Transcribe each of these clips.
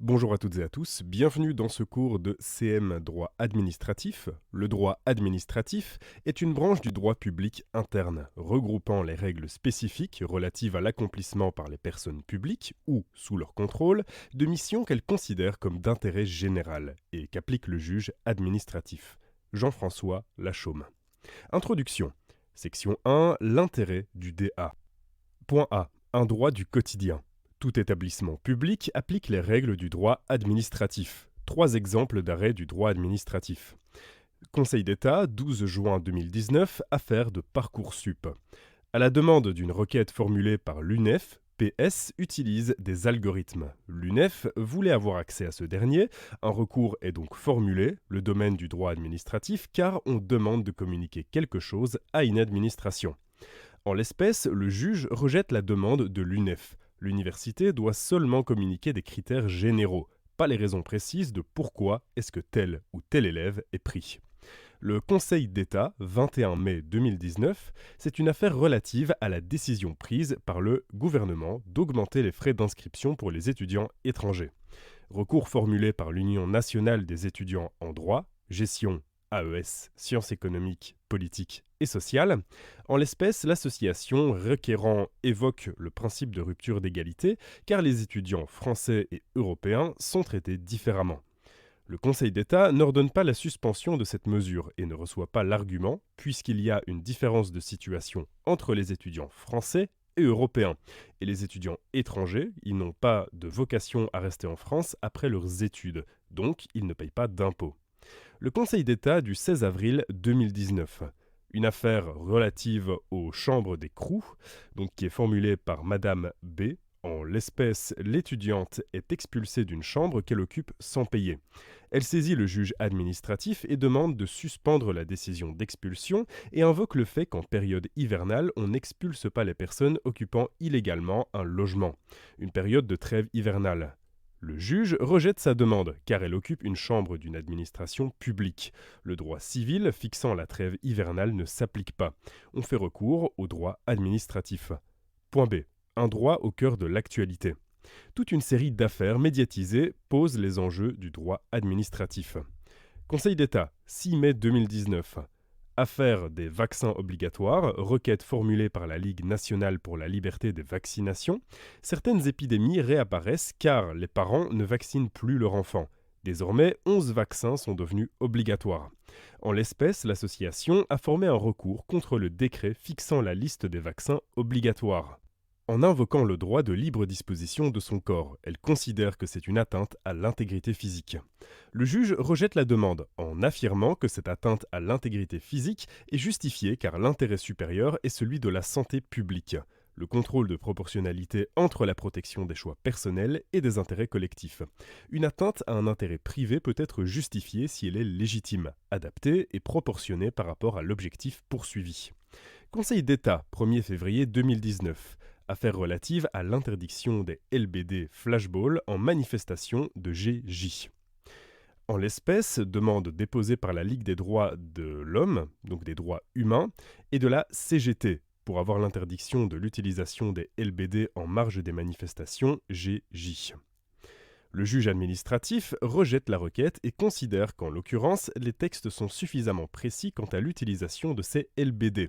Bonjour à toutes et à tous, bienvenue dans ce cours de CM droit administratif. Le droit administratif est une branche du droit public interne, regroupant les règles spécifiques relatives à l'accomplissement par les personnes publiques ou sous leur contrôle de missions qu'elles considèrent comme d'intérêt général et qu'applique le juge administratif. Jean-François Lachaume. Introduction. Section 1. L'intérêt du DA. Point A. Un droit du quotidien. Tout établissement public applique les règles du droit administratif. 3 exemples d'arrêts du droit administratif. Conseil d'État, 12 juin 2019, affaire de Parcoursup. À la demande d'une requête formulée par l'UNEF, PS utilise des algorithmes. L'UNEF voulait avoir accès à ce dernier. Un recours est donc formulé, le domaine du droit administratif, car on demande de communiquer quelque chose à une administration. En l'espèce, le juge rejette la demande de l'UNEF. L'université doit seulement communiquer des critères généraux, pas les raisons précises de pourquoi est-ce que tel ou tel élève est pris. Le Conseil d'État, 21 mai 2019, c'est une affaire relative à la décision prise par le gouvernement d'augmenter les frais d'inscription pour les étudiants étrangers. Recours formulé par l'Union nationale des étudiants en droit, gestion AES, sciences économiques, politiques et sociales. En l'espèce, l'association requérant évoque le principe de rupture d'égalité car les étudiants français et européens sont traités différemment. Le Conseil d'État n'ordonne pas la suspension de cette mesure et ne reçoit pas l'argument puisqu'il y a une différence de situation entre les étudiants français et européens. Et les étudiants étrangers, ils n'ont pas de vocation à rester en France après leurs études, donc ils ne payent pas d'impôts. Le Conseil d'État du 16 avril 2019. Une affaire relative aux chambres d'écrou, donc qui est formulée par Madame B. En l'espèce, l'étudiante est expulsée d'une chambre qu'elle occupe sans payer. Elle saisit le juge administratif et demande de suspendre la décision d'expulsion et invoque le fait qu'en période hivernale, on n'expulse pas les personnes occupant illégalement un logement. Une période de trêve hivernale. Le juge rejette sa demande, car elle occupe une chambre d'une administration publique. Le droit civil fixant la trêve hivernale ne s'applique pas. On fait recours au droit administratif. Point B. Un droit au cœur de l'actualité. Toute une série d'affaires médiatisées posent les enjeux du droit administratif. Conseil d'État, 6 mai 2019. Affaire des vaccins obligatoires, requête formulée par la Ligue nationale pour la liberté des vaccinations, certaines épidémies réapparaissent car les parents ne vaccinent plus leurs enfants. Désormais, 11 vaccins sont devenus obligatoires. En l'espèce, l'association a formé un recours contre le décret fixant la liste des vaccins obligatoires. En invoquant le droit de libre disposition de son corps, elle considère que c'est une atteinte à l'intégrité physique. Le juge rejette la demande en affirmant que cette atteinte à l'intégrité physique est justifiée car l'intérêt supérieur est celui de la santé publique, le contrôle de proportionnalité entre la protection des choix personnels et des intérêts collectifs. Une atteinte à un intérêt privé peut être justifiée si elle est légitime, adaptée et proportionnée par rapport à l'objectif poursuivi. Conseil d'État, 1er février 2019. Affaire relative à l'interdiction des LBD flashball en manifestation de GJ. En l'espèce, demande déposée par la Ligue des droits de l'homme, donc des droits humains, et de la CGT, pour avoir l'interdiction de l'utilisation des LBD en marge des manifestations GJ. Le juge administratif rejette la requête et considère qu'en l'occurrence, les textes sont suffisamment précis quant à l'utilisation de ces LBD,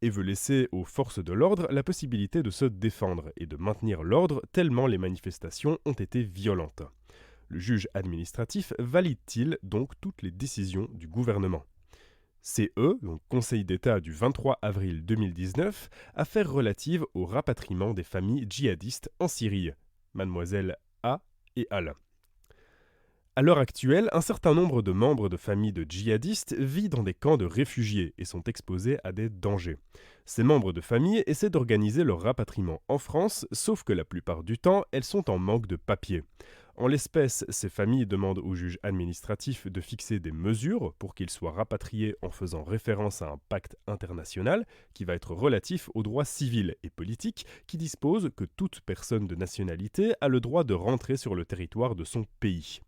et veut laisser aux forces de l'ordre la possibilité de se défendre et de maintenir l'ordre tellement les manifestations ont été violentes. Le juge administratif valide-t-il donc toutes les décisions du gouvernement ? CE, donc Conseil d'État du 23 avril 2019, affaire relative au rapatriement des familles djihadistes en Syrie, Mademoiselle A et Al. À l'heure actuelle, un certain nombre de membres de familles de djihadistes vivent dans des camps de réfugiés et sont exposés à des dangers. Ces membres de famille essaient d'organiser leur rapatriement en France, sauf que la plupart du temps, elles sont en manque de papiers. En l'espèce, ces familles demandent au juge administratif de fixer des mesures pour qu'ils soient rapatriés en faisant référence à un pacte international qui va être relatif aux droits civils et politiques qui dispose que toute personne de nationalité a le droit de rentrer sur le territoire de son pays.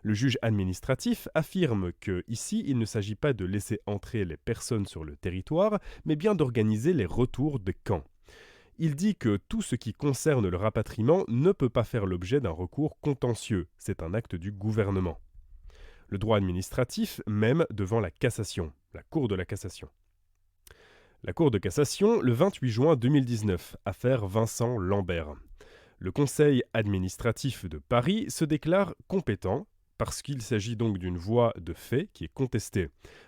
Le juge administratif affirme que, ici, il ne s'agit pas de laisser entrer les personnes sur le territoire, mais bien d'organiser les retours des camps. Il dit que tout ce qui concerne le rapatriement ne peut pas faire l'objet d'un recours contentieux, c'est un acte du gouvernement. Le droit administratif, même devant la cassation, la Cour de la cassation. La Cour de cassation, le 28 juin 2019, affaire Vincent Lambert. Le Conseil administratif de Paris se déclare compétent parce qu'il s'agit donc d'une voie de fait qui est contestée.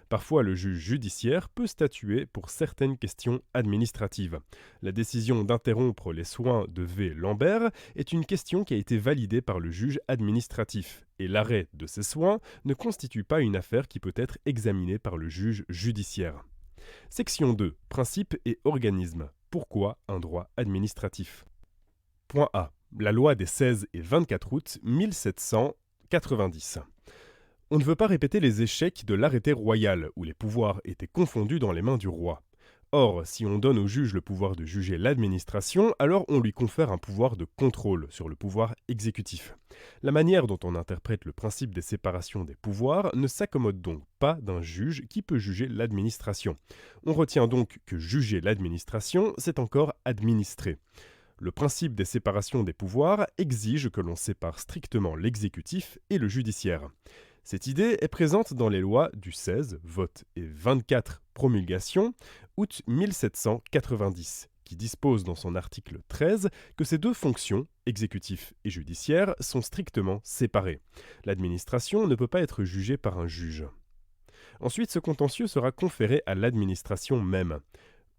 Parfois, le juge judiciaire peut statuer pour certaines questions administratives. La décision d'interrompre les soins de V. Lambert est une question qui a été validée par le juge administratif, et l'arrêt de ces soins ne constitue pas une affaire qui peut être examinée par le juge judiciaire. Section 2. Principes et organismes. Pourquoi un droit administratif ? Point A. La loi des 16 et 24 août 1790. On ne veut pas répéter les échecs de l'arrêté royal, où les pouvoirs étaient confondus dans les mains du roi. Or, si on donne au juge le pouvoir de juger l'administration, alors on lui confère un pouvoir de contrôle sur le pouvoir exécutif. La manière dont on interprète le principe des séparations des pouvoirs ne s'accommode donc pas d'un juge qui peut juger l'administration. On retient donc que juger l'administration, c'est encore administrer. Le principe des séparations des pouvoirs exige que l'on sépare strictement l'exécutif et le judiciaire. Cette idée est présente dans les lois du 16, vote, et 24, promulgation, août 1790, qui dispose dans son article 13 que ces deux fonctions, exécutif et judiciaire, sont strictement séparées. L'administration ne peut pas être jugée par un juge. Ensuite, ce contentieux sera conféré à l'administration même.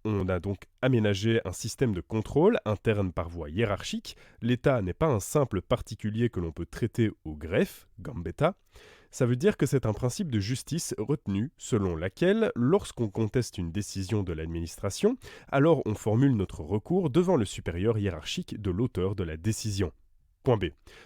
On a donc aménagé un système de contrôle interne par voie hiérarchique. L'État n'est pas un simple particulier que l'on peut traiter au greffe, gambetta. Ça veut dire que c'est un principe de justice retenu selon laquelle, lorsqu'on conteste une décision de l'administration, alors on formule notre recours devant le supérieur hiérarchique de l'auteur de la décision. Point B.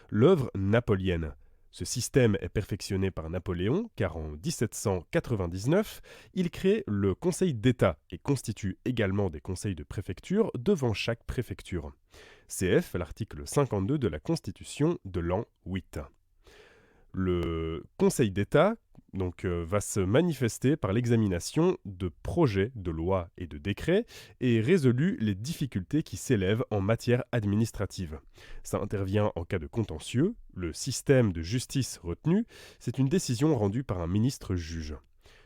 L'œuvre napoléonienne. Ce système est perfectionné par Napoléon, car en 1799, il crée le Conseil d'État et constitue également des conseils de préfecture devant chaque préfecture. CF, l'article 52 de la Constitution de l'an 8. Le Conseil d'État va se manifester par l'examination de projets de loi et de décrets et résolu les difficultés qui s'élèvent en matière administrative. Ça intervient en cas de contentieux. Le système de justice retenu, c'est une décision rendue par un ministre-juge.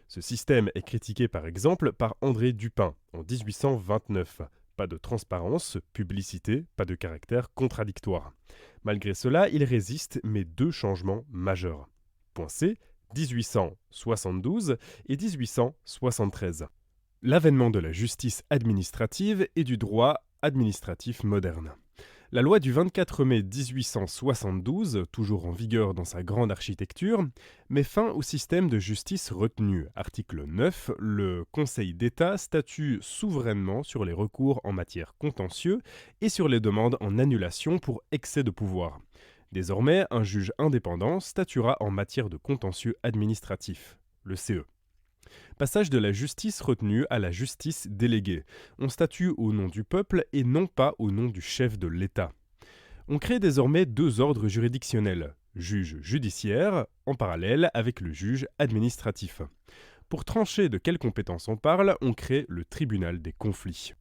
Ce système est critiqué par exemple par André Dupin en 1829. Pas de transparence, publicité, pas de caractère contradictoire. Malgré cela, il résiste, mais deux changements majeurs. Point C, 1872 et 1873. L'avènement de la justice administrative et du droit administratif moderne. La loi du 24 mai 1872, toujours en vigueur dans sa grande architecture, met fin au système de justice retenu. Article 9, le Conseil d'État statue souverainement sur les recours en matière contentieux et sur les demandes en annulation pour excès de pouvoir. Désormais, un juge indépendant statuera en matière de contentieux administratif, le CE. Passage de la justice retenue à la justice déléguée. On statue au nom du peuple et non pas au nom du chef de l'État. On crée désormais deux ordres juridictionnels, juge judiciaire, en parallèle avec le juge administratif. Pour trancher de quelles compétences on parle, on crée le tribunal des conflits.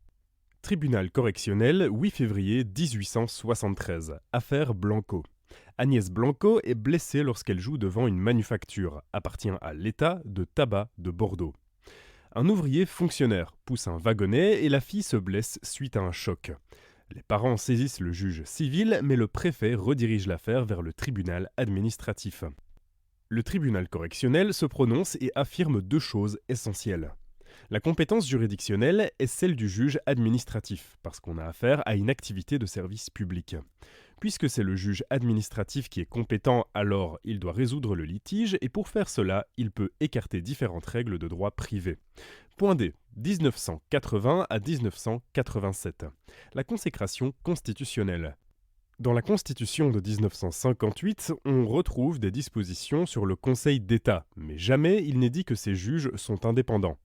Tribunal correctionnel, 8 février 1873, affaire Blanco. Agnès Blanco est blessée lorsqu'elle joue devant une manufacture, appartient à l'État de tabac de Bordeaux. Un ouvrier fonctionnaire pousse un wagonnet et la fille se blesse suite à un choc. Les parents saisissent le juge civil, mais le préfet redirige l'affaire vers le tribunal administratif. Le tribunal correctionnel se prononce et affirme deux choses essentielles. La compétence juridictionnelle est celle du juge administratif, parce qu'on a affaire à une activité de service public. Puisque c'est le juge administratif qui est compétent, alors il doit résoudre le litige et pour faire cela, il peut écarter différentes règles de droit privé. Point D. 1980 à 1987. La consécration constitutionnelle. Dans la Constitution de 1958, on retrouve des dispositions sur le Conseil d'État, mais jamais il n'est dit que ces juges sont indépendants.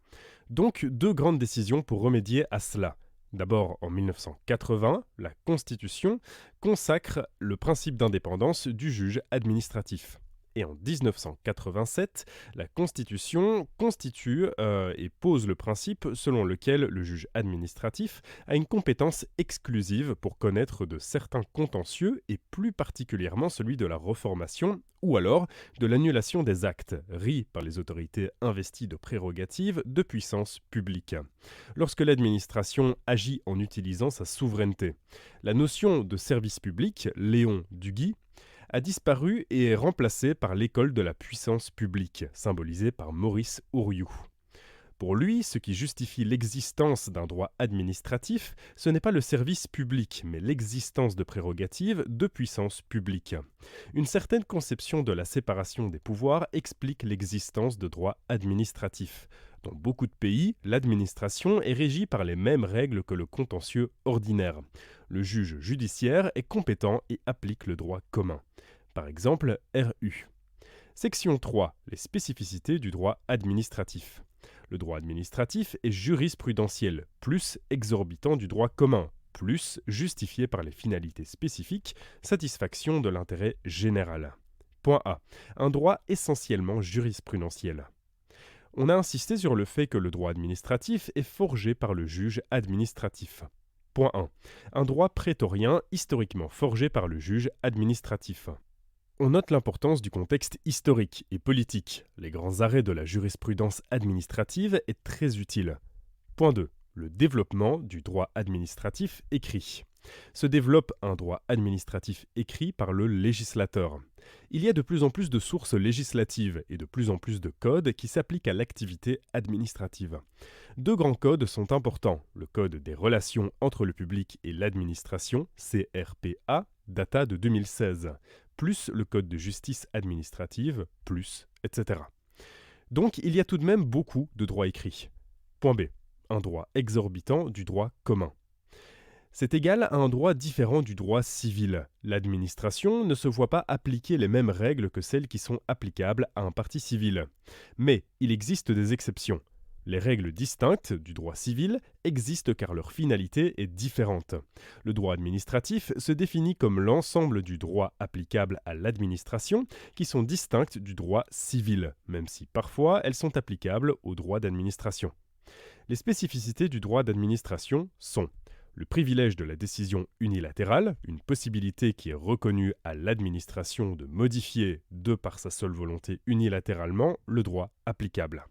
Donc, deux grandes décisions pour remédier à cela. D'abord, en 1980, la Constitution consacre le principe d'indépendance du juge administratif. Et en 1987, la Constitution constitue et pose le principe selon lequel le juge administratif a une compétence exclusive pour connaître de certains contentieux et plus particulièrement celui de la reformation ou alors de l'annulation des actes ris par les autorités investies de prérogatives de puissance publique. Lorsque l'administration agit en utilisant sa souveraineté, la notion de service public, Léon Duguy, a disparu et est remplacée par l'école de la puissance publique, symbolisée par Maurice Ourioux. Pour lui, ce qui justifie l'existence d'un droit administratif, ce n'est pas le service public, mais l'existence de prérogatives de puissance publique. Une certaine conception de la séparation des pouvoirs explique l'existence de droits administratifs. Dans beaucoup de pays, l'administration est régie par les mêmes règles que le contentieux ordinaire. Le juge judiciaire est compétent et applique le droit commun. Par exemple, RU. Section 3. Les spécificités du droit administratif. Le droit administratif est jurisprudentiel, plus exorbitant du droit commun, plus justifié par les finalités spécifiques, satisfaction de l'intérêt général. Point A. Un droit essentiellement jurisprudentiel. On a insisté sur le fait que le droit administratif est forgé par le juge administratif. Point 1. Un droit prétorien historiquement forgé par le juge administratif. On note l'importance du contexte historique et politique. Les grands arrêts de la jurisprudence administrative est très utile. Point 2. Le développement du droit administratif écrit. Se développe un droit administratif écrit par le législateur. Il y a de plus en plus de sources législatives et de plus en plus de codes qui s'appliquent à l'activité administrative. Deux grands codes sont importants. Le code des relations entre le public et l'administration, CRPA, data de 2016, plus le code de justice administrative, plus, etc. Donc il y a tout de même beaucoup de droits écrits. Point B. Un droit exorbitant du droit commun. C'est égal à un droit différent du droit civil. L'administration ne se voit pas appliquer les mêmes règles que celles qui sont applicables à un partie civil. Mais il existe des exceptions. Les règles distinctes du droit civil existent car leur finalité est différente. Le droit administratif se définit comme l'ensemble du droit applicable à l'administration qui sont distinctes du droit civil, même si parfois elles sont applicables au droit d'administration. Les spécificités du droit d'administration sont le privilège de la décision unilatérale, une possibilité qui est reconnue à l'administration de modifier, de par sa seule volonté unilatéralement, le droit applicable.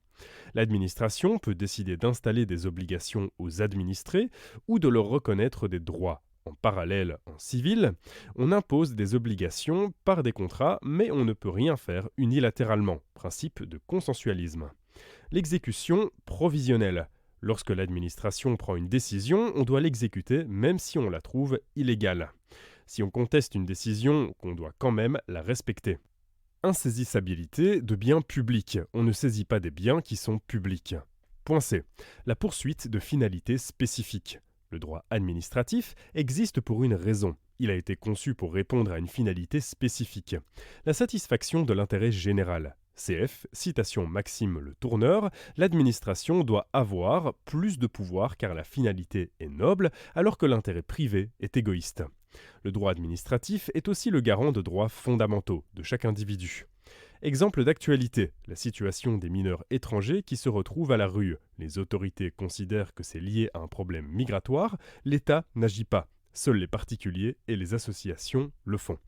L'administration peut décider d'installer des obligations aux administrés ou de leur reconnaître des droits. En parallèle, en civil, on impose des obligations par des contrats, mais on ne peut rien faire unilatéralement, principe de consensualisme. L'exécution provisionnelle. Lorsque l'administration prend une décision, on doit l'exécuter même si on la trouve illégale. Si on conteste une décision, on doit quand même la respecter. Insaisissabilité de biens publics. On ne saisit pas des biens qui sont publics. Point C. La poursuite de finalités spécifiques. Le droit administratif existe pour une raison. Il a été conçu pour répondre à une finalité spécifique. La satisfaction de l'intérêt général. CF, citation Maxime Le Tourneur, l'administration doit avoir plus de pouvoir car la finalité est noble alors que l'intérêt privé est égoïste. Le droit administratif est aussi le garant de droits fondamentaux de chaque individu. Exemple d'actualité, la situation des mineurs étrangers qui se retrouvent à la rue. Les autorités considèrent que c'est lié à un problème migratoire, l'État n'agit pas. Seuls les particuliers et les associations le font.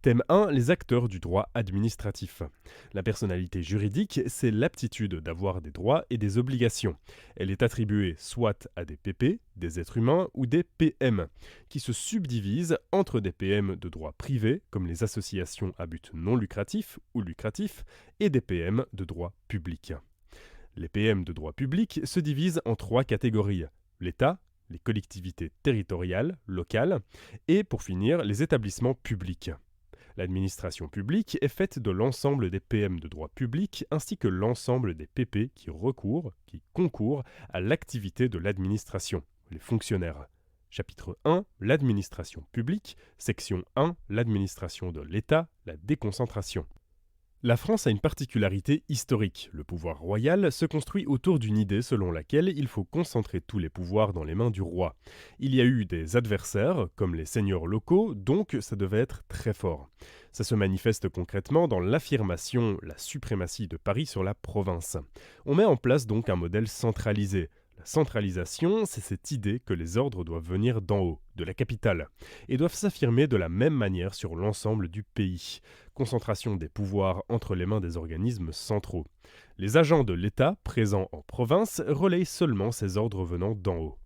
Thème 1. Les acteurs du droit administratif. La personnalité juridique, c'est l'aptitude d'avoir des droits et des obligations. Elle est attribuée soit à des PP, des êtres humains, ou des PM, qui se subdivisent entre des PM de droit privé, comme les associations à but non lucratif ou lucratif, et des PM de droit public. Les PM de droit public se divisent en 3 catégories. L'État, les collectivités territoriales, locales, et pour finir, les établissements publics. L'administration publique est faite de l'ensemble des PM de droit public ainsi que l'ensemble des PP qui concourent à l'activité de l'administration, les fonctionnaires. Chapitre 1, l'administration publique, section 1, l'administration de l'État, la déconcentration. La France a une particularité historique. Le pouvoir royal se construit autour d'une idée selon laquelle il faut concentrer tous les pouvoirs dans les mains du roi. Il y a eu des adversaires, comme les seigneurs locaux, donc ça devait être très fort. Ça se manifeste concrètement dans l'affirmation, la suprématie de Paris sur la province. On met en place donc un modèle centralisé. La centralisation, c'est cette idée que les ordres doivent venir d'en haut, de la capitale, et doivent s'affirmer de la même manière sur l'ensemble du pays. Concentration des pouvoirs entre les mains des organismes centraux. Les agents de l'État, présents en province, relayent seulement ces ordres venant d'en haut.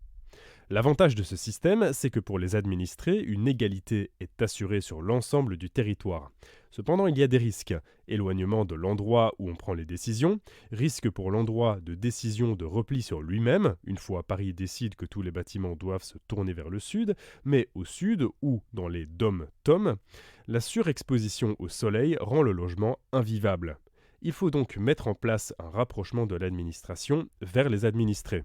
L'avantage de ce système, c'est que pour les administrés, une égalité est assurée sur l'ensemble du territoire. Cependant, il y a des risques. Éloignement de l'endroit où on prend les décisions, risque pour l'endroit de décision de repli sur lui-même, une fois Paris décide que tous les bâtiments doivent se tourner vers le sud, mais au sud ou dans les dom-tom, la surexposition au soleil rend le logement invivable. Il faut donc mettre en place un rapprochement de l'administration vers les administrés.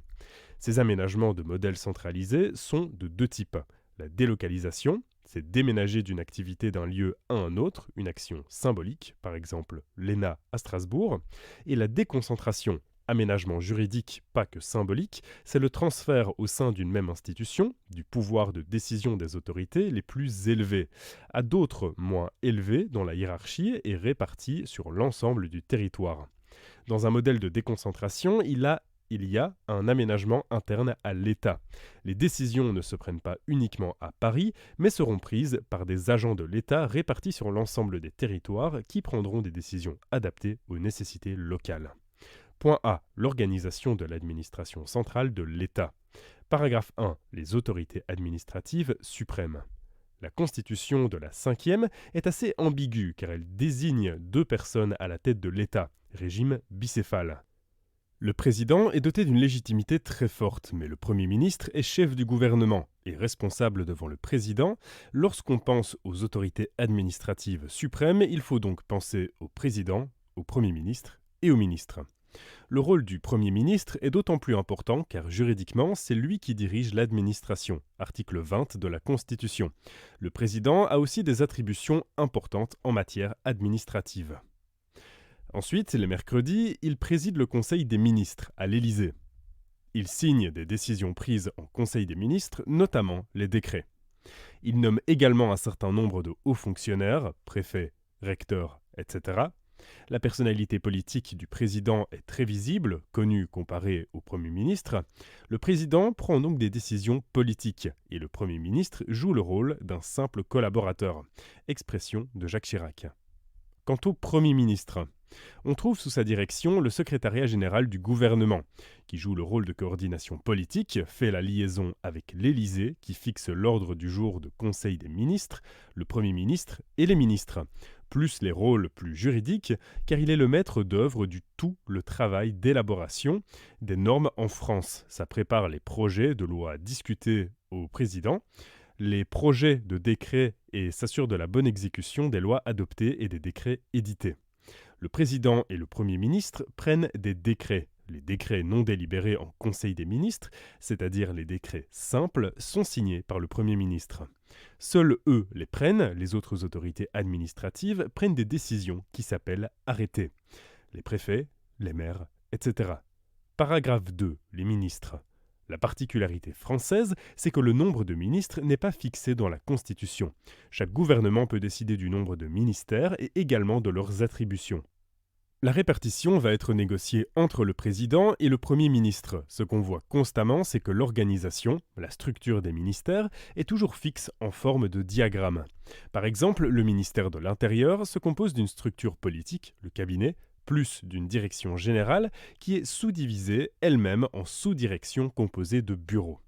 Ces aménagements de modèles centralisés sont de deux types. La délocalisation, c'est déménager d'une activité d'un lieu à un autre, une action symbolique, par exemple l'ENA à Strasbourg, et la déconcentration, aménagement juridique, pas que symbolique, c'est le transfert au sein d'une même institution du pouvoir de décision des autorités les plus élevés à d'autres moins élevés dont la hiérarchie est répartie sur l'ensemble du territoire. Dans un modèle de déconcentration, il y a un aménagement interne à l'État. Les décisions ne se prennent pas uniquement à Paris, mais seront prises par des agents de l'État répartis sur l'ensemble des territoires qui prendront des décisions adaptées aux nécessités locales. Point A. L'organisation de l'administration centrale de l'État. Paragraphe 1. Les autorités administratives suprêmes. La constitution de la 5e est assez ambiguë car elle désigne 2 personnes à la tête de l'État, régime bicéphale. Le président est doté d'une légitimité très forte, mais le Premier ministre est chef du gouvernement et responsable devant le président. Lorsqu'on pense aux autorités administratives suprêmes, il faut donc penser au président, au Premier ministre et au ministre. Le rôle du Premier ministre est d'autant plus important car juridiquement, c'est lui qui dirige l'administration, article 20 de la Constitution. Le président a aussi des attributions importantes en matière administrative. Ensuite, les mercredis, il préside le Conseil des ministres à l'Élysée. Il signe des décisions prises en Conseil des ministres, notamment les décrets. Il nomme également un certain nombre de hauts fonctionnaires, préfets, recteurs, etc. La personnalité politique du président est très visible, connue comparée au Premier ministre. Le président prend donc des décisions politiques et le Premier ministre joue le rôle d'un simple collaborateur. Expression de Jacques Chirac. Quant au Premier ministre, on trouve sous sa direction le secrétariat général du gouvernement, qui joue le rôle de coordination politique, fait la liaison avec l'Élysée, qui fixe l'ordre du jour de Conseil des ministres, le Premier ministre et les ministres, plus les rôles plus juridiques, car il est le maître d'œuvre du tout le travail d'élaboration des normes en France. Ça prépare les projets de loi discutés au président, les projets de décrets et s'assure de la bonne exécution des lois adoptées et des décrets édités. Le président et le Premier ministre prennent des décrets. Les décrets non délibérés en Conseil des ministres, c'est-à-dire les décrets simples, sont signés par le Premier ministre. Seuls eux les prennent, les autres autorités administratives prennent des décisions qui s'appellent arrêtés. Les préfets, les maires, etc. Paragraphe 2. Les ministres. La particularité française, c'est que le nombre de ministres n'est pas fixé dans la Constitution. Chaque gouvernement peut décider du nombre de ministères et également de leurs attributions. La répartition va être négociée entre le président et le Premier ministre. Ce qu'on voit constamment, c'est que l'organisation, la structure des ministères, est toujours fixe en forme de diagramme. Par exemple, le ministère de l'Intérieur se compose d'une structure politique, le cabinet, plus d'une direction générale qui est sous-divisée elle-même en sous-directions composées de bureaux.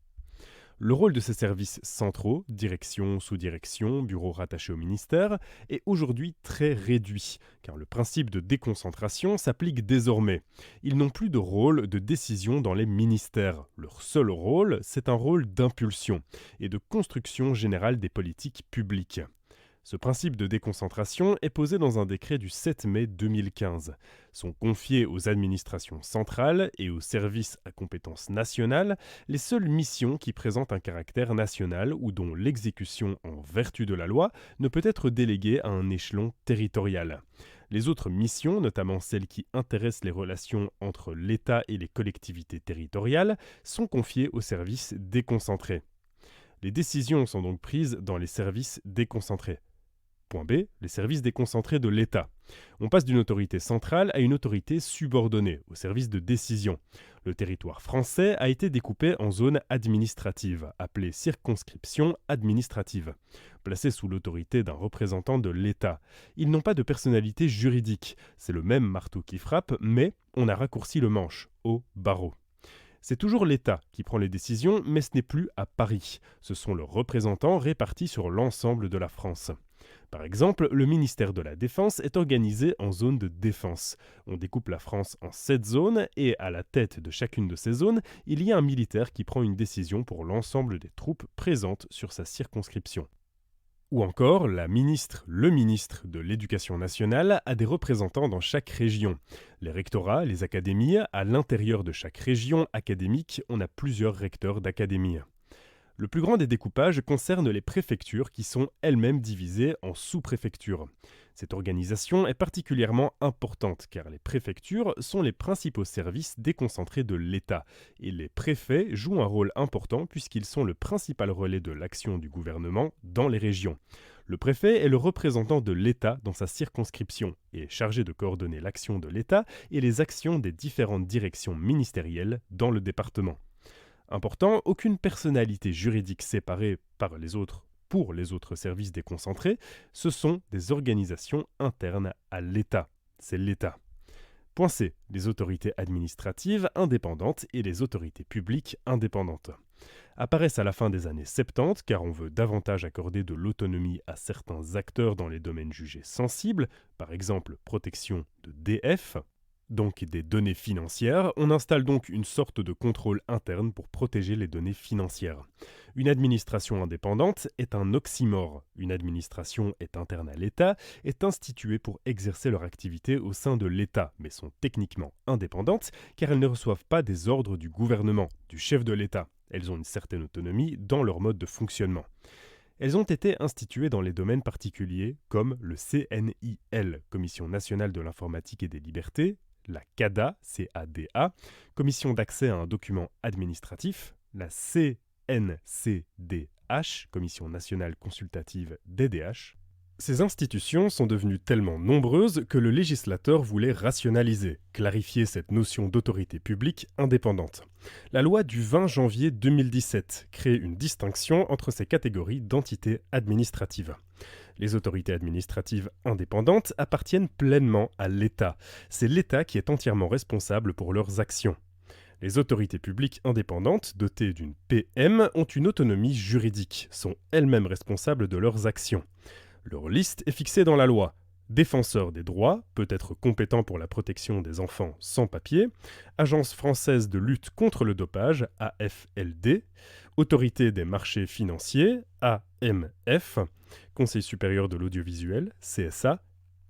Le rôle de ces services centraux, direction, sous-direction, bureaux rattachés au ministère, est aujourd'hui très réduit, car le principe de déconcentration s'applique désormais. Ils n'ont plus de rôle de décision dans les ministères. Leur seul rôle, c'est un rôle d'impulsion et de construction générale des politiques publiques. Ce principe de déconcentration est posé dans un décret du 7 mai 2015. Sont confiées aux administrations centrales et aux services à compétence nationale les seules missions qui présentent un caractère national ou dont l'exécution en vertu de la loi ne peut être déléguée à un échelon territorial. Les autres missions, notamment celles qui intéressent les relations entre l'État et les collectivités territoriales, sont confiées aux services déconcentrés. Les décisions sont donc prises dans les services déconcentrés. Point B, les services déconcentrés de l'État. On passe d'une autorité centrale à une autorité subordonnée, au service de décision. Le territoire français a été découpé en zones administratives, appelées circonscriptions administratives, placées sous l'autorité d'un représentant de l'État. Ils n'ont pas de personnalité juridique, c'est le même marteau qui frappe, mais on a raccourci le manche, au barreau. C'est toujours l'État qui prend les décisions, mais ce n'est plus à Paris. Ce sont leurs représentants répartis sur l'ensemble de la France. Par exemple, le ministère de la Défense est organisé en zones de défense. On découpe la France en 7 zones et à la tête de chacune de ces zones, il y a un militaire qui prend une décision pour l'ensemble des troupes présentes sur sa circonscription. Ou encore, le ministre de l'Éducation nationale a des représentants dans chaque région. Les rectorats, les académies, à l'intérieur de chaque région académique, on a plusieurs recteurs d'académie. Le plus grand des découpages concerne les préfectures qui sont elles-mêmes divisées en sous-préfectures. Cette organisation est particulièrement importante car les préfectures sont les principaux services déconcentrés de l'État et les préfets jouent un rôle important puisqu'ils sont le principal relais de l'action du gouvernement dans les régions. Le préfet est le représentant de l'État dans sa circonscription et est chargé de coordonner l'action de l'État et les actions des différentes directions ministérielles dans le département. Important, aucune personnalité juridique séparée par les autres pour les autres services déconcentrés, ce sont des organisations internes à l'État. C'est l'État. Point C. Les autorités administratives indépendantes et les autorités publiques indépendantes. Apparaissent à la fin des années 70 car on veut davantage accorder de l'autonomie à certains acteurs dans les domaines jugés sensibles, par exemple protection de DF, donc des données financières. On installe donc une sorte de contrôle interne pour protéger les données financières. Une administration indépendante est un oxymore. Une administration est interne à l'État, est instituée pour exercer leur activité au sein de l'État, mais sont techniquement indépendantes car elles ne reçoivent pas des ordres du gouvernement, du chef de l'État. Elles ont une certaine autonomie dans leur mode de fonctionnement. Elles ont été instituées dans les domaines particuliers comme le CNIL, Commission nationale de l'informatique et des libertés, la CADA, C-A-D-A, Commission d'accès à un document administratif, la CNCDH, Commission nationale consultative DDH. Ces institutions sont devenues tellement nombreuses que le législateur voulait rationaliser, clarifier cette notion d'autorité publique indépendante. La loi du 20 janvier 2017 crée une distinction entre ces catégories d'entités administratives. Les autorités administratives indépendantes appartiennent pleinement à l'État. C'est l'État qui est entièrement responsable pour leurs actions. Les autorités publiques indépendantes, dotées d'une PM, ont une autonomie juridique, sont elles-mêmes responsables de leurs actions. Leur liste est fixée dans la loi. Défenseur des droits, peut être compétent pour la protection des enfants sans papier, Agence française de lutte contre le dopage, AFLD, Autorité des marchés financiers, AMF, Conseil supérieur de l'audiovisuel, CSA,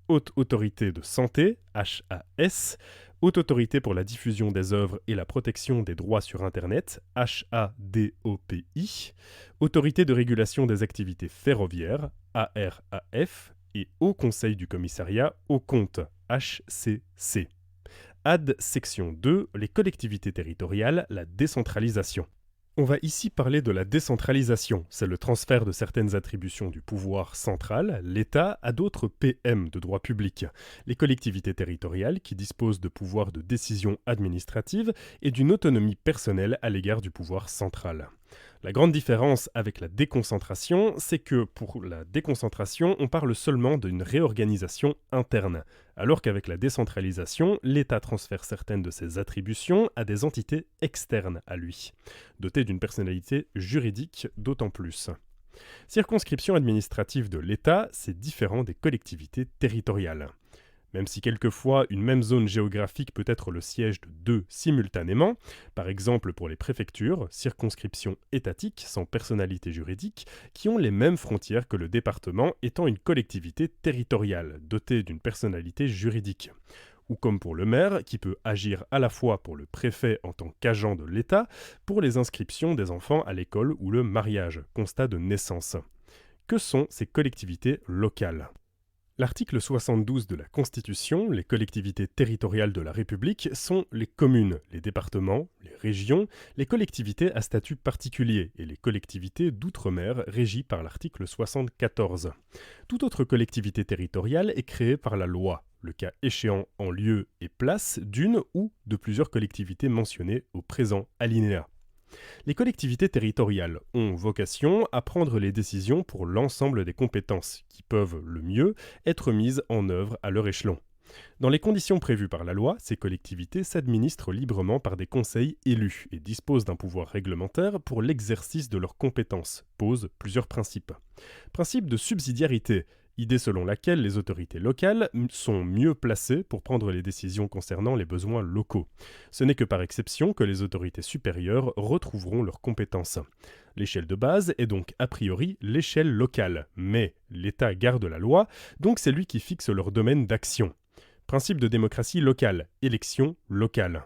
Haute Autorité de santé, HAS, Haute Autorité pour la diffusion des œuvres et la protection des droits sur Internet, HADOPI, Autorité de régulation des activités ferroviaires, ARAF, et Haut Conseil du Commissariat aux comptes, HCC. Ad section 2, les collectivités territoriales, la décentralisation. On va ici parler de la décentralisation, c'est le transfert de certaines attributions du pouvoir central, l'État, à d'autres PM de droit public, les collectivités territoriales qui disposent de pouvoirs de décision administrative et d'une autonomie personnelle à l'égard du pouvoir central. La grande différence avec la déconcentration, c'est que pour la déconcentration, on parle seulement d'une réorganisation interne, alors qu'avec la décentralisation, l'État transfère certaines de ses attributions à des entités externes à lui, dotées d'une personnalité juridique d'autant plus. Circonscription administrative de l'État, c'est différent des collectivités territoriales. Même si quelquefois une même zone géographique peut être le siège de deux simultanément, par exemple pour les préfectures, circonscriptions étatiques sans personnalité juridique, qui ont les mêmes frontières que le département étant une collectivité territoriale, dotée d'une personnalité juridique. Ou comme pour le maire, qui peut agir à la fois pour le préfet en tant qu'agent de l'État, pour les inscriptions des enfants à l'école ou le mariage, constat de naissance. Que sont ces collectivités locales ? L'article 72 de la Constitution, les collectivités territoriales de la République, sont les communes, les départements, les régions, les collectivités à statut particulier et les collectivités d'outre-mer régies par l'article 74. Toute autre collectivité territoriale est créée par la loi, le cas échéant en lieu et place d'une ou de plusieurs collectivités mentionnées au présent alinéa. Les collectivités territoriales ont vocation à prendre les décisions pour l'ensemble des compétences qui peuvent, le mieux, être mises en œuvre à leur échelon. Dans les conditions prévues par la loi, ces collectivités s'administrent librement par des conseils élus et disposent d'un pouvoir réglementaire pour l'exercice de leurs compétences, posent plusieurs principes. Principe de subsidiarité, idée selon laquelle les autorités locales sont mieux placées pour prendre les décisions concernant les besoins locaux. Ce n'est que par exception que les autorités supérieures retrouveront leurs compétences. L'échelle de base est donc a priori l'échelle locale, mais l'État garde la loi, donc c'est lui qui fixe leur domaine d'action. Principe de démocratie locale, élection locale.